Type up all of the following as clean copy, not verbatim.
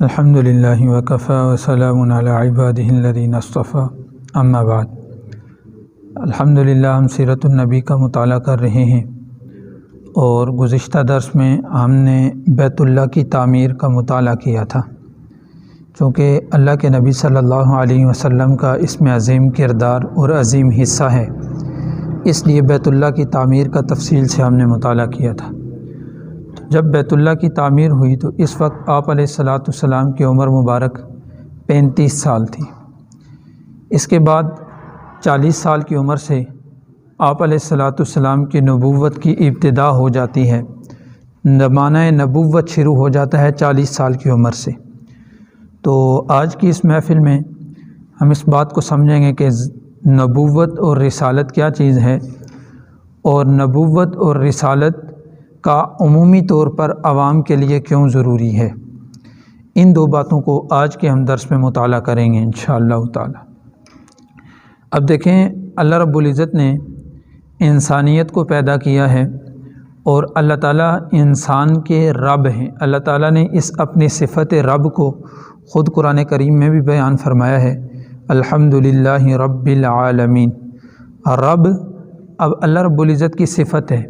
الحمدللہ وکفی وسلام علی عبادہ الذین اصطفی اما بعد۔ الحمدللہ ہم سیرت النبی کا مطالعہ کر رہے ہیں اور گزشتہ درس میں ہم نے بیت اللہ کی تعمیر کا مطالعہ کیا تھا۔ چونکہ اللہ کے نبی صلی اللہ علیہ وسلم کا اس میں عظیم کردار اور عظیم حصہ ہے، اس لیے بیت اللہ کی تعمیر کا تفصیل سے ہم نے مطالعہ کیا تھا۔ جب بیت اللہ کی تعمیر ہوئی تو اس وقت آپ علیہ السلام کی عمر مبارک 35 سال تھی۔ اس کے بعد 40 سال کی عمر سے آپ علیہ السلام کی نبوت کی ابتدا ہو جاتی ہے، زمانہ نبوت شروع ہو جاتا ہے 40 سال کی عمر سے۔ تو آج کی اس محفل میں ہم اس بات کو سمجھیں گے کہ نبوت اور رسالت کیا چیز ہے، اور نبوت اور رسالت کا عمومی طور پر عوام کے لیے کیوں ضروری ہے۔ ان دو باتوں کو آج کے ہم درس میں مطالعہ کریں گے انشاءاللہ تعالی۔ اب دیکھیں، اللہ رب العزت نے انسانیت کو پیدا کیا ہے اور اللہ تعالیٰ انسان کے رب ہیں۔ اللہ تعالیٰ نے اس اپنی صفت رب کو خود قرآن کریم میں بھی بیان فرمایا ہے، الحمدللہ رب العالمین۔ رب اب اللہ رب العزت کی صفت ہے۔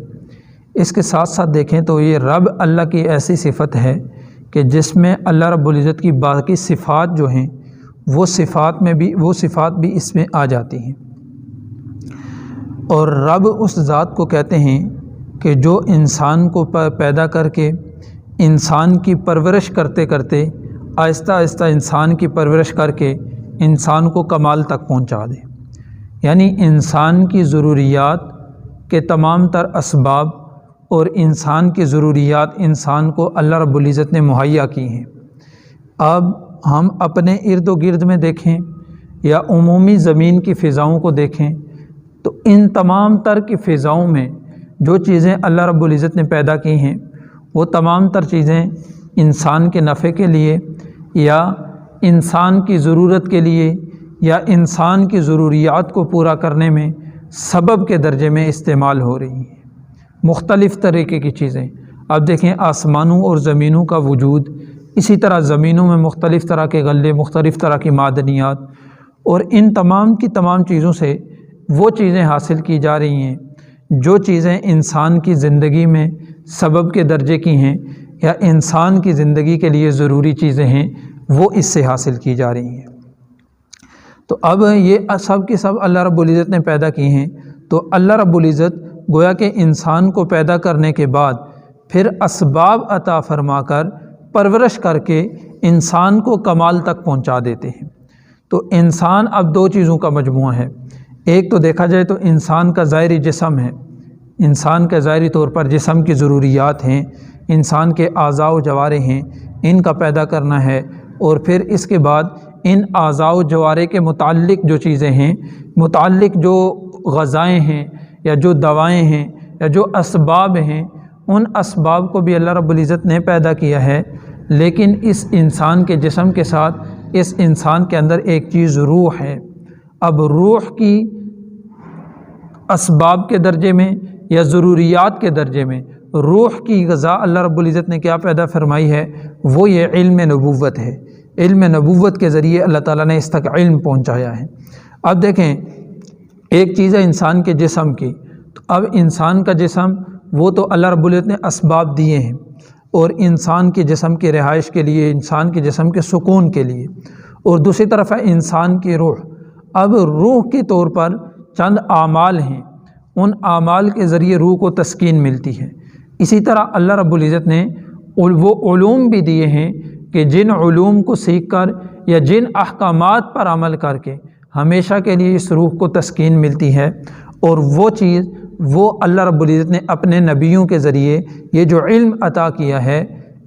اس کے ساتھ ساتھ دیکھیں تو یہ رب اللہ کی ایسی صفت ہے کہ جس میں اللہ رب العزت کی باقی صفات جو ہیں وہ صفات بھی اس میں آ جاتی ہیں۔ اور رب اس ذات کو کہتے ہیں کہ جو انسان کو پیدا کر کے انسان کی پرورش کرتے کرتے آہستہ آہستہ انسان کی پرورش کر کے انسان کو کمال تک پہنچا دے، یعنی انسان کی ضروریات کے تمام تر اسباب اور انسان کی ضروریات انسان کو اللہ رب العزت نے مہیا کی ہیں۔ اب ہم اپنے ارد و گرد میں دیکھیں یا عمومی زمین کی فضاؤں کو دیکھیں تو ان تمام تر کی فضاؤں میں جو چیزیں اللہ رب العزت نے پیدا کی ہیں وہ تمام تر چیزیں انسان کے نفع کے لیے یا انسان کی ضرورت کے لیے یا انسان کی ضروریات کو پورا کرنے میں سبب کے درجے میں استعمال ہو رہی ہیں، مختلف طریقے کی چیزیں۔ اب دیکھیں، آسمانوں اور زمینوں کا وجود، اسی طرح زمینوں میں مختلف طرح کے غلے، مختلف طرح کی معدنیات، اور ان تمام کی تمام چیزوں سے وہ چیزیں حاصل کی جا رہی ہیں جو چیزیں انسان کی زندگی میں سبب کے درجے کی ہیں یا انسان کی زندگی کے لیے ضروری چیزیں ہیں، وہ اس سے حاصل کی جا رہی ہیں۔ تو اب یہ سب کی سب اللہ رب العزت نے پیدا کی ہیں، تو اللہ رب العزت گویا کہ انسان کو پیدا کرنے کے بعد پھر اسباب عطا فرما کر پرورش کر کے انسان کو کمال تک پہنچا دیتے ہیں۔ تو انسان اب دو چیزوں کا مجموعہ ہے۔ ایک تو دیکھا جائے تو انسان کا ظاہری جسم ہے، انسان کے ظاہری طور پر جسم کی ضروریات ہیں، انسان کے اعضاء و جوارح ہیں، ان کا پیدا کرنا ہے، اور پھر اس کے بعد ان اعضاء و جوارح کے متعلق جو چیزیں ہیں، متعلق جو غذائیں ہیں یا جو دوائیں ہیں یا جو اسباب ہیں، ان اسباب کو بھی اللہ رب العزت نے پیدا کیا ہے۔ لیکن اس انسان کے جسم کے ساتھ اس انسان کے اندر ایک چیز روح ہے۔ اب روح کی اسباب کے درجے میں یا ضروریات کے درجے میں روح کی غذا اللہ رب العزت نے کیا پیدا فرمائی ہے، وہ یہ علم نبوت ہے۔ علم نبوت کے ذریعے اللہ تعالیٰ نے اس تک علم پہنچایا ہے۔ اب دیکھیں، ایک چیز ہے انسان کے جسم کی، تو اب انسان کا جسم وہ تو اللہ رب العزت نے اسباب دیے ہیں، اور انسان کے جسم کی رہائش کے لیے، انسان کے جسم کے سکون کے لیے، اور دوسری طرف ہے انسان کی روح۔ اب روح کے طور پر چند اعمال ہیں، ان اعمال کے ذریعے روح کو تسکین ملتی ہے۔ اسی طرح اللہ رب العزت نے وہ علوم بھی دیے ہیں کہ جن علوم کو سیکھ کر یا جن احکامات پر عمل کر کے ہمیشہ کے لیے اس روح کو تسکین ملتی ہے، اور وہ چیز وہ اللہ رب العزت نے اپنے نبیوں کے ذریعے یہ جو علم عطا کیا ہے،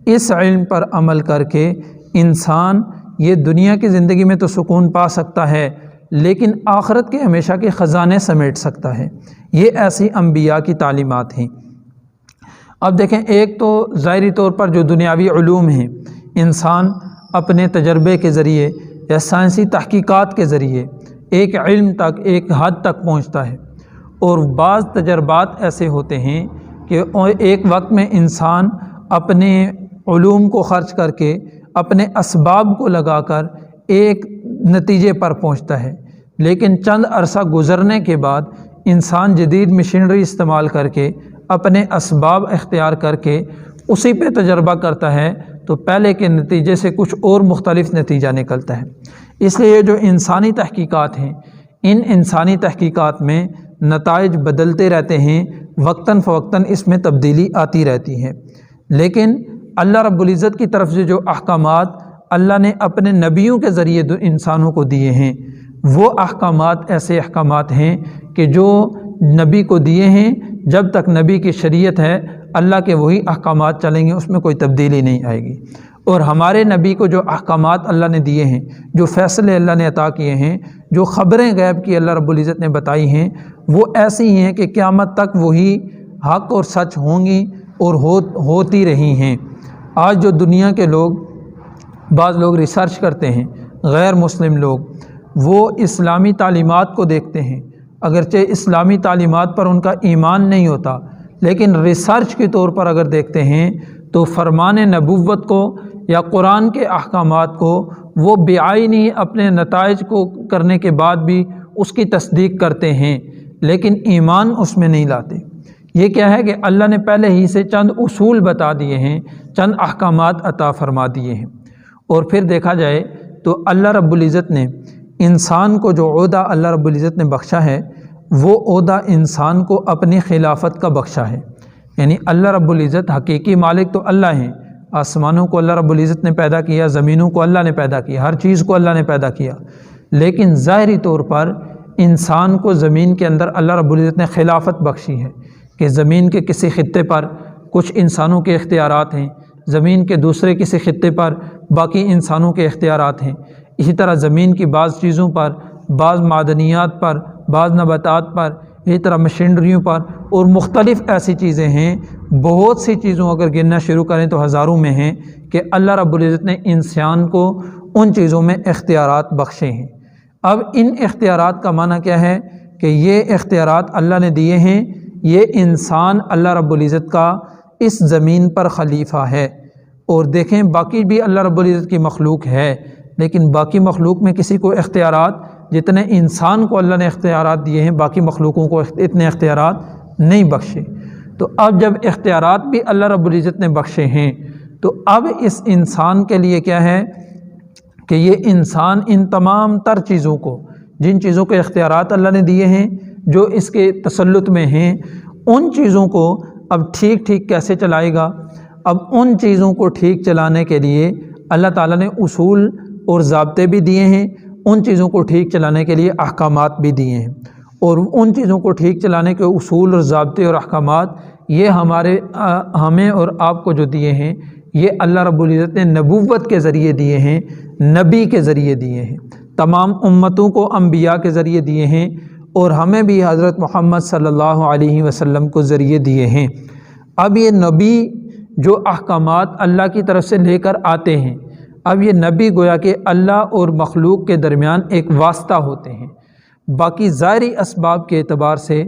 اس علم پر عمل کر کے انسان یہ دنیا کی زندگی میں تو سکون پا سکتا ہے، لیکن آخرت کے ہمیشہ کے خزانے سمیٹ سکتا ہے۔ یہ ایسی انبیاء کی تعلیمات ہیں۔ اب دیکھیں، ایک تو ظاہری طور پر جو دنیاوی علوم ہیں، انسان اپنے تجربے کے ذریعے یا سائنسی تحقیقات کے ذریعے ایک علم تک، ایک حد تک پہنچتا ہے، اور بعض تجربات ایسے ہوتے ہیں کہ ایک وقت میں انسان اپنے علوم کو خرچ کر کے اپنے اسباب کو لگا کر ایک نتیجے پر پہنچتا ہے، لیکن چند عرصہ گزرنے کے بعد انسان جدید مشینری استعمال کر کے اپنے اسباب اختیار کر کے اسی پہ تجربہ کرتا ہے تو پہلے کے نتیجے سے کچھ اور مختلف نتیجہ نکلتا ہے۔ اس لیے جو انسانی تحقیقات ہیں، ان انسانی تحقیقات میں نتائج بدلتے رہتے ہیں، وقتاً فوقتاً اس میں تبدیلی آتی رہتی ہے، لیکن اللہ رب العزت کی طرف سے جو احکامات اللہ نے اپنے نبیوں کے ذریعے انسانوں کو دیے ہیں، وہ احکامات ایسے احکامات ہیں کہ جو نبی کو دیے ہیں، جب تک نبی کی شریعت ہے اللہ کے وہی احکامات چلیں گے، اس میں کوئی تبدیلی نہیں آئے گی۔ اور ہمارے نبی کو جو احکامات اللہ نے دیے ہیں، جو فیصلے اللہ نے عطا کیے ہیں، جو خبریں غیب کی اللہ رب العزت نے بتائی ہیں، وہ ایسی ہیں کہ قیامت تک وہی حق اور سچ ہوں گی اور ہوتی رہی ہیں۔ آج جو دنیا کے لوگ، بعض لوگ ریسرچ کرتے ہیں، غیر مسلم لوگ، وہ اسلامی تعلیمات کو دیکھتے ہیں، اگرچہ اسلامی تعلیمات پر ان کا ایمان نہیں ہوتا، لیکن ریسرچ کے طور پر اگر دیکھتے ہیں تو فرمان نبوت کو یا قرآن کے احکامات کو وہ بعینی اپنے نتائج کو کرنے کے بعد بھی اس کی تصدیق کرتے ہیں، لیکن ایمان اس میں نہیں لاتے۔ یہ کیا ہے کہ اللہ نے پہلے ہی سے چند اصول بتا دیے ہیں، چند احکامات عطا فرما دیے ہیں، اور پھر دیکھا جائے تو اللہ رب العزت نے انسان کو جو عہدہ اللہ رب العزت نے بخشا ہے، وہ عہدہ انسان کو اپنی خلافت کا بخشا ہے۔ یعنی اللہ رب العزت حقیقی مالک تو اللہ ہیں، آسمانوں کو اللہ رب العزت نے پیدا کیا، زمینوں کو اللہ نے پیدا کیا، ہر چیز کو اللہ نے پیدا کیا، لیکن ظاہری طور پر انسان کو زمین کے اندر اللہ رب العزت نے خلافت بخشی ہے کہ زمین کے کسی خطے پر کچھ انسانوں کے اختیارات ہیں، زمین کے دوسرے کسی خطے پر باقی انسانوں کے اختیارات ہیں۔ اسی طرح زمین کی بعض چیزوں پر، بعض معدنیات پر، بعض نباتات پر، اسی طرح مشینریوں پر، اور مختلف ایسی چیزیں ہیں، بہت سی چیزوں اگر گننا شروع کریں تو ہزاروں میں ہیں کہ اللہ رب العزت نے انسان کو ان چیزوں میں اختیارات بخشے ہیں۔ اب ان اختیارات کا معنی کیا ہے کہ یہ اختیارات اللہ نے دیے ہیں، یہ انسان اللہ رب العزت کا اس زمین پر خلیفہ ہے۔ اور دیکھیں باقی بھی اللہ رب العزت کی مخلوق ہے، لیکن باقی مخلوق میں کسی کو اختیارات جتنے انسان کو اللہ نے اختیارات دیے ہیں، باقی مخلوقوں کو اتنے اختیارات نہیں بخشے۔ تو اب جب اختیارات بھی اللہ رب العزت نے بخشے ہیں تو اب اس انسان کے لیے کیا ہے کہ یہ انسان ان تمام تر چیزوں کو، جن چیزوں کے اختیارات اللہ نے دیے ہیں، جو اس کے تسلط میں ہیں، ان چیزوں کو اب ٹھیک ٹھیک کیسے چلائے گا۔ اب ان چیزوں کو ٹھیک چلانے کے لیے اللہ تعالیٰ نے اصول اور ضابطے بھی دیے ہیں، ان چیزوں کو ٹھیک چلانے کے لیے احکامات بھی دیے ہیں، اور ان چیزوں کو ٹھیک چلانے کے اصول اور ضابطے اور احکامات یہ ہمیں اور آپ کو جو دیے ہیں، یہ اللہ رب العزت نے نبوت کے ذریعے دیے ہیں، نبی کے ذریعے دیے ہیں، تمام امتوں کو انبیاء کے ذریعے دیے ہیں، اور ہمیں بھی حضرت محمد صلی اللہ علیہ وسلم کو ذریعے دیے ہیں۔ اب یہ نبی جو احکامات اللہ کی طرف سے لے کر آتے ہیں، اب یہ نبی گویا کہ اللہ اور مخلوق کے درمیان ایک واسطہ ہوتے ہیں۔ باقی ظاہری اسباب کے اعتبار سے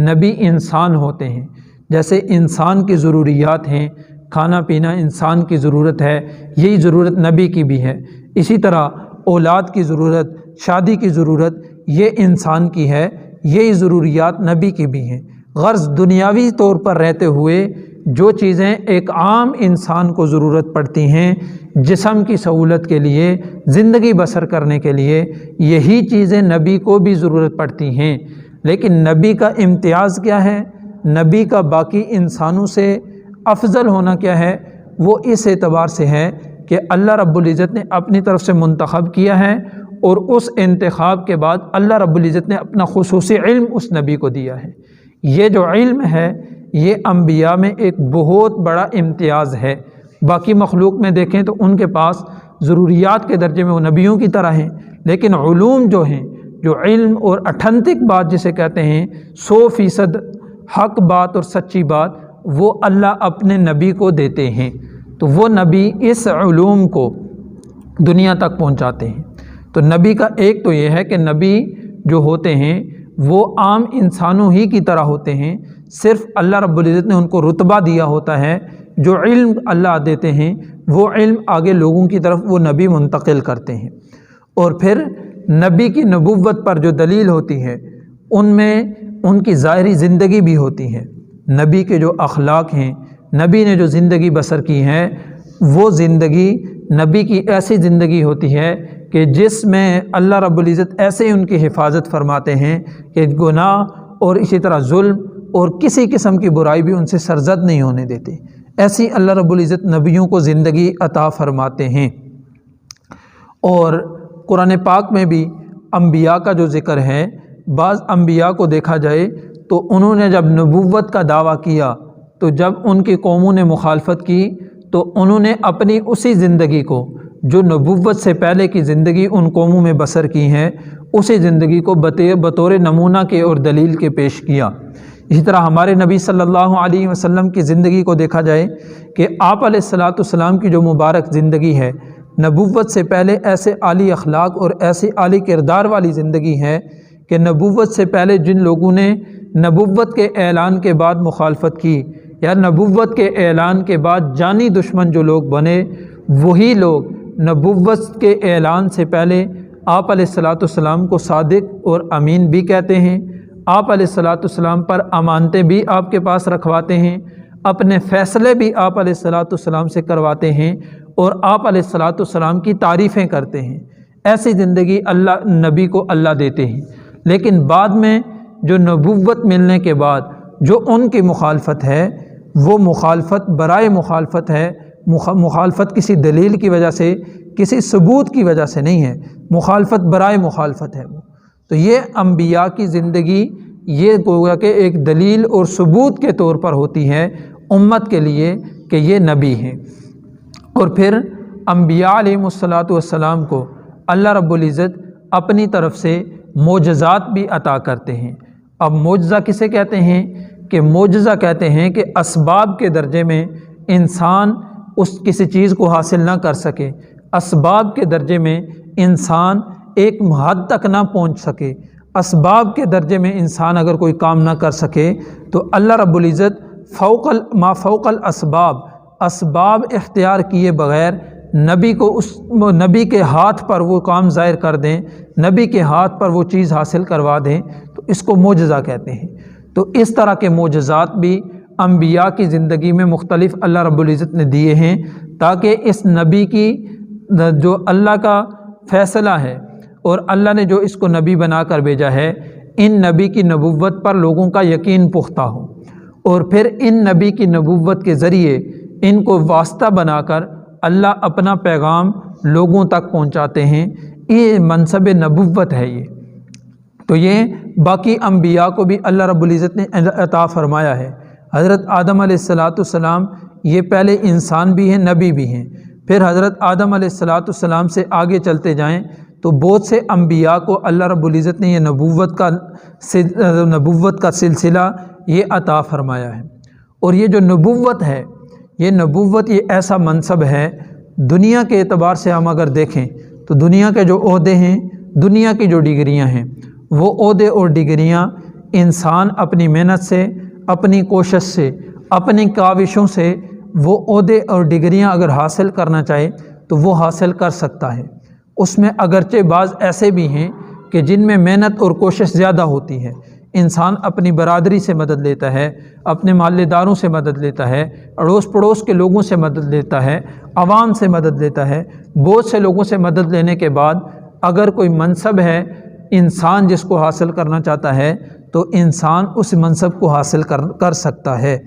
نبی انسان ہوتے ہیں، جیسے انسان کی ضروریات ہیں، کھانا پینا انسان کی ضرورت ہے، یہی ضرورت نبی کی بھی ہے۔ اسی طرح اولاد کی ضرورت، شادی کی ضرورت یہ انسان کی ہے، یہی ضروریات نبی کی بھی ہیں۔ غرض دنیاوی طور پر رہتے ہوئے جو چیزیں ایک عام انسان کو ضرورت پڑتی ہیں جسم کی سہولت کے لیے، زندگی بسر کرنے کے لیے، یہی چیزیں نبی کو بھی ضرورت پڑتی ہیں۔ لیکن نبی کا امتیاز کیا ہے، نبی کا باقی انسانوں سے افضل ہونا کیا ہے، وہ اس اعتبار سے ہے کہ اللہ رب العزت نے اپنی طرف سے منتخب کیا ہے، اور اس انتخاب کے بعد اللہ رب العزت نے اپنا خصوصی علم اس نبی کو دیا ہے۔ یہ جو علم ہے یہ انبیاء میں ایک بہت بڑا امتیاز ہے۔ باقی مخلوق میں دیکھیں تو ان کے پاس ضروریات کے درجے میں وہ نبیوں کی طرح ہیں، لیکن علوم جو ہیں، جو علم اور اتھینٹک بات جسے کہتے ہیں، 100% حق بات اور سچی بات، وہ اللہ اپنے نبی کو دیتے ہیں، تو وہ نبی اس علوم کو دنیا تک پہنچاتے ہیں۔ تو نبی کا ایک تو یہ ہے کہ نبی جو ہوتے ہیں وہ عام انسانوں ہی کی طرح ہوتے ہیں، صرف اللہ رب العزت نے ان کو رتبہ دیا ہوتا ہے جو علم اللہ دیتے ہیں وہ علم آگے لوگوں کی طرف وہ نبی منتقل کرتے ہیں، اور پھر نبی کی نبوت پر جو دلیل ہوتی ہے ان میں ان کی ظاہری زندگی بھی ہوتی ہے۔ نبی کے جو اخلاق ہیں، نبی نے جو زندگی بسر کی ہے، وہ زندگی نبی کی ایسی زندگی ہوتی ہے کہ جس میں اللہ رب العزت ایسے ان کی حفاظت فرماتے ہیں کہ گناہ اور اسی طرح ظلم اور کسی قسم کی برائی بھی ان سے سرزد نہیں ہونے دیتے۔ ایسی اللہ رب العزت نبیوں کو زندگی عطا فرماتے ہیں۔ اور قرآن پاک میں بھی انبیاء کا جو ذکر ہے، بعض انبیاء کو دیکھا جائے تو انہوں نے جب نبوت کا دعویٰ کیا تو جب ان کی قوموں نے مخالفت کی تو انہوں نے اپنی اسی زندگی کو جو نبوت سے پہلے کی زندگی ان قوموں میں بسر کی ہے، اسی زندگی کو بطور نمونہ کے اور دلیل کے پیش کیا۔ اسی طرح ہمارے نبی صلی اللہ علیہ وسلم کی زندگی کو دیکھا جائے کہ آپ علیہ الصلاۃ والسلام کی جو مبارک زندگی ہے، نبوت سے پہلے ایسے عالی اخلاق اور ایسی عالی کردار والی زندگی ہے کہ نبوت سے پہلے جن لوگوں نے نبوت کے اعلان کے بعد مخالفت کی یا نبوت کے اعلان کے بعد جانی دشمن جو لوگ بنے، وہی لوگ نبوت کے اعلان سے پہلے آپ علیہ الصلاۃ والسلام کو صادق اور امین بھی کہتے ہیں، آپ علیہ الصلاۃ والسلام پر امانتیں بھی آپ کے پاس رکھواتے ہیں، اپنے فیصلے بھی آپ علیہ الصلاۃ والسلام سے کرواتے ہیں اور آپ علیہ الصلاۃ والسلام کی تعریفیں کرتے ہیں۔ ایسی زندگی اللہ نبی کو اللہ دیتے ہیں۔ لیکن بعد میں جو نبوت ملنے کے بعد جو ان کی مخالفت ہے، وہ مخالفت برائے مخالفت ہے، مخالفت کسی دلیل کی وجہ سے، کسی ثبوت کی وجہ سے نہیں ہے، مخالفت برائے مخالفت ہے وہ۔ تو یہ انبیاء کی زندگی یہ گویا کہ ایک دلیل اور ثبوت کے طور پر ہوتی ہے امت کے لیے کہ یہ نبی ہیں۔ اور پھر انبیاء علیہ الصلاۃ والسلام کو اللہ رب العزت اپنی طرف سے معجزات بھی عطا کرتے ہیں۔ اب معجزہ کسے کہتے ہیں؟ کہ معجزہ کہتے ہیں کہ اسباب کے درجے میں انسان اس کسی چیز کو حاصل نہ کر سکے، اسباب کے درجے میں انسان ایک حد تک نہ پہنچ سکے، اسباب کے درجے میں انسان اگر کوئی کام نہ کر سکے تو اللہ رب العزت ما فوق الاسباب، اسباب اختیار کیے بغیر نبی کو اس نبی کے ہاتھ پر وہ کام ظاہر کر دیں، نبی کے ہاتھ پر وہ چیز حاصل کروا دیں، تو اس کو معجزہ کہتے ہیں۔ تو اس طرح کے معجزات بھی انبیاء کی زندگی میں مختلف اللہ رب العزت نے دیے ہیں تاکہ اس نبی کی جو اللہ کا فیصلہ ہے اور اللہ نے جو اس کو نبی بنا کر بھیجا ہے، ان نبی کی نبوت پر لوگوں کا یقین پختہ ہو، اور پھر ان نبی کی نبوت کے ذریعے ان کو واسطہ بنا کر اللہ اپنا پیغام لوگوں تک پہنچاتے ہیں۔ یہ منصب نبوت ہے یہ۔ تو یہ باقی انبیاء کو بھی اللہ رب العزت نے عطا فرمایا ہے۔ حضرت آدم علیہ الصلاۃ والسلام یہ پہلے انسان بھی ہیں، نبی بھی ہیں۔ پھر حضرت آدم علیہ الصلاۃ والسلام سے آگے چلتے جائیں تو بہت سے انبیاء کو اللہ رب العزت نے یہ نبوت کا سلسلہ یہ عطا فرمایا ہے۔ اور یہ جو نبوت ہے، یہ نبوت یہ ایسا منصب ہے، دنیا کے اعتبار سے ہم اگر دیکھیں تو دنیا کے جو عہدے ہیں، دنیا کی جو ڈگریاں ہیں، وہ عہدے اور ڈگریاں انسان اپنی محنت سے، اپنی کوشش سے، اپنی کاوشوں سے وہ عہدے اور ڈگریاں اگر حاصل کرنا چاہے تو وہ حاصل کر سکتا ہے۔ اس میں اگرچہ بعض ایسے بھی ہیں کہ جن میں محنت اور کوشش زیادہ ہوتی ہے، انسان اپنی برادری سے مدد لیتا ہے، اپنے محلے داروں سے مدد لیتا ہے، اڑوس پڑوس کے لوگوں سے مدد لیتا ہے، عوام سے مدد لیتا ہے، بہت سے لوگوں سے مدد لینے کے بعد اگر کوئی منصب ہے انسان جس کو حاصل کرنا چاہتا ہے تو انسان اس منصب کو حاصل کر سکتا ہے۔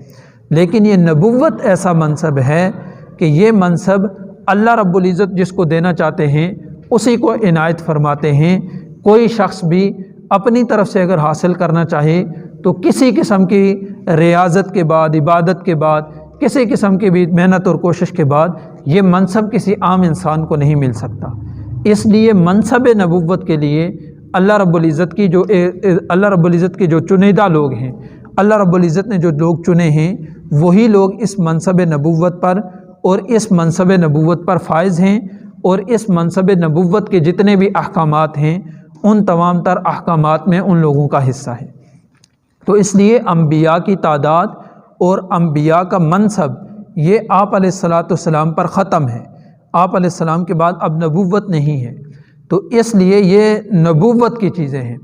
لیکن یہ نبوت ایسا منصب ہے کہ یہ منصب اللہ رب العزت جس کو دینا چاہتے ہیں اسی کو عنایت فرماتے ہیں۔ کوئی شخص بھی اپنی طرف سے اگر حاصل کرنا چاہے تو کسی قسم کی ریاضت کے بعد، عبادت کے بعد، کسی قسم کی بھی محنت اور کوشش کے بعد یہ منصب کسی عام انسان کو نہیں مل سکتا۔ اس لیے منصب نبوت کے لیے اللہ رب العزت کی جو چنیدہ لوگ ہیں، اللہ رب العزت نے جو لوگ چنے ہیں وہی لوگ اس منصب نبوت پر اور اس منصب نبوت پر فائز ہیں، اور اس منصب نبوت کے جتنے بھی احکامات ہیں ان تمام تر احکامات میں ان لوگوں کا حصہ ہے۔ تو اس لیے انبیاء کی تعداد اور انبیاء کا منصب یہ آپ علیہ الصلاۃ والسلام پر ختم ہے، آپ علیہ السلام کے بعد اب نبوت نہیں ہے، تو اس لیے یہ نبوت کی چیزیں ہیں۔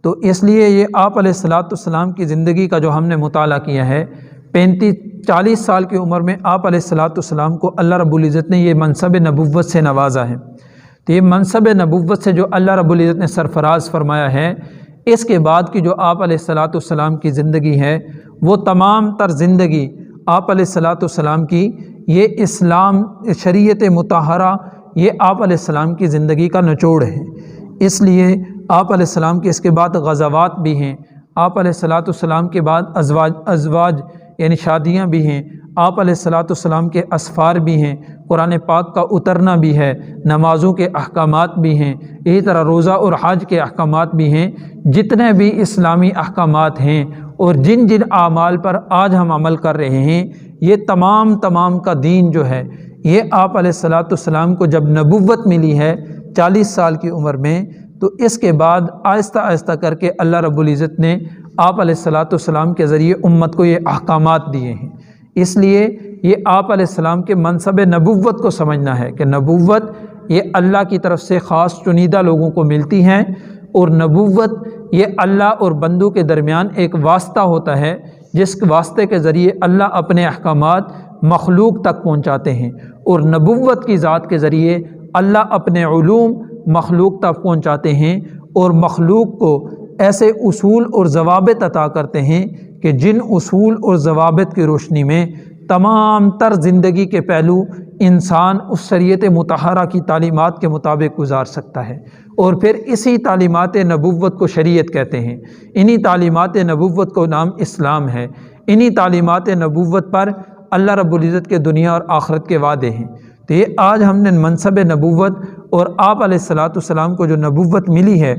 تو اس لیے یہ آپ علیہ الصلاۃ والسلام کی زندگی کا جو ہم نے مطالعہ کیا ہے، 35-40 سال کی عمر میں آپ علیہ الصلاۃ والسلام کو اللہ رب العزت نے یہ منصب نبوت سے نوازا ہے۔ تو یہ منصب نبوت سے جو اللہ رب العزت نے سرفراز فرمایا ہے، اس کے بعد کی جو آپ علیہ الصلاۃ والسلام کی زندگی ہے، وہ تمام تر زندگی آپ علیہ الصلاۃ والسلام کی یہ اسلام شریعت مطہرہ، یہ آپ علیہ السلام کی زندگی کا نچوڑ ہے۔ اس لیے آپ علیہ السلام کے اس کے بعد غزوات بھی ہیں، آپ علیہ الصلاۃ والسلام کے بعد ازواج یعنی شادیاں بھی ہیں، آپ علیہ الصلاۃ والسلام کے اسفار بھی ہیں، قرآن پاک کا اترنا بھی ہے، نمازوں کے احکامات بھی ہیں، اسی طرح روزہ اور حج کے احکامات بھی ہیں۔ جتنے بھی اسلامی احکامات ہیں اور جن جن اعمال پر آج ہم عمل کر رہے ہیں، یہ تمام کا دین جو ہے، یہ آپ علیہ الصلاۃ والسلام کو جب نبوت ملی ہے 40 سال کی عمر میں، تو اس کے بعد آہستہ آہستہ کر کے اللہ رب العزت نے آپ علیہ الصلاۃ والسلام کے ذریعے امت کو یہ احکامات دیے ہیں۔ اس لیے یہ آپ علیہ السلام کے منصب نبوت کو سمجھنا ہے کہ نبوت یہ اللہ کی طرف سے خاص چنیدہ لوگوں کو ملتی ہیں، اور نبوت یہ اللہ اور بندوں کے درمیان ایک واسطہ ہوتا ہے، جس واسطے کے ذریعے اللہ اپنے احکامات مخلوق تک پہنچاتے ہیں، اور نبوت کی ذات کے ذریعے اللہ اپنے علوم مخلوق تک پہنچاتے ہیں، اور مخلوق کو ایسے اصول اور ضوابط عطا کرتے ہیں کہ جن اصول اور ضوابط کی روشنی میں تمام تر زندگی کے پہلو انسان اس شریعت مطہرہ کی تعلیمات کے مطابق گزار سکتا ہے، اور پھر اسی تعلیمات نبوت کو شریعت کہتے ہیں۔ انہی تعلیمات نبوت کو نام اسلام ہے۔ انہی تعلیمات نبوت پر اللہ رب العزت کے دنیا اور آخرت کے وعدے ہیں۔ تو یہ آج ہم نے منصب نبوت اور آپ علیہ الصلاۃ والسلام کو جو نبوت ملی ہے،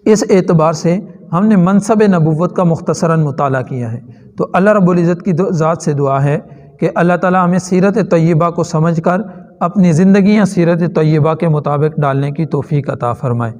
اس اعتبار سے ہم نے منصب نبوت کا مختصراً مطالعہ کیا ہے۔ تو اللہ رب العزت کی ذات سے دعا ہے کہ اللہ تعالیٰ ہمیں سیرت طیبہ کو سمجھ کر اپنی زندگیاں سیرت طیبہ کے مطابق ڈالنے کی توفیق عطا فرمائے۔